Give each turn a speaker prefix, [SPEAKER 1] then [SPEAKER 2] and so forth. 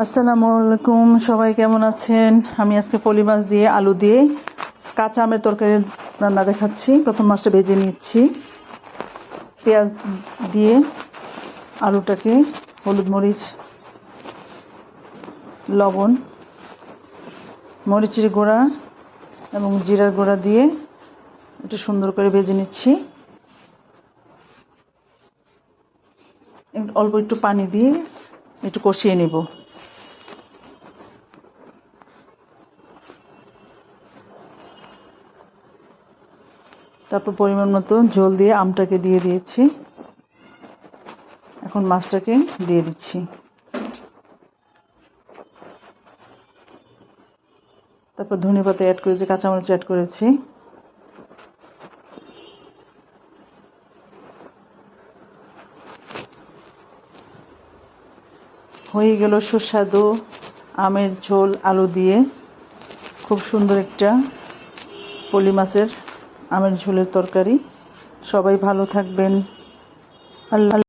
[SPEAKER 1] আসসালামু আলাইকুম, সবাই কেমন আছেন? আমি আজকে পলি মাছ দিয়ে আলু দিয়ে কাঁচা আমের তরকারি রান্না দেখাচ্ছি। প্রথম মাছটা ভেজে নিচ্ছি। পেঁয়াজ দিয়ে আলুটাকে হলুদ মরিচ লবণ মরিচের গুঁড়া এবং জিরার গুঁড়া দিয়ে একটু সুন্দর করে ভেজে নিচ্ছি। অল্প একটু পানি দিয়ে একটু কষিয়ে নেব। তারপর পরিমাণ মতো ঝোল দিয়ে আমটাকে দিয়ে দিয়েছি। এখন মাছটাকে দিয়ে দিচ্ছি। তারপর ধনেপাতা অ্যাড করেছি, কাঁচামরিচ অ্যাড করেছি। হয়ে গেল সুস্বাদু আমের ঝোল আলু দিয়ে খুব সুন্দর একটা পলি মাছের আমের ঝোলের তরকারি। সবাই ভালো থাকবেন। আল্লাহ।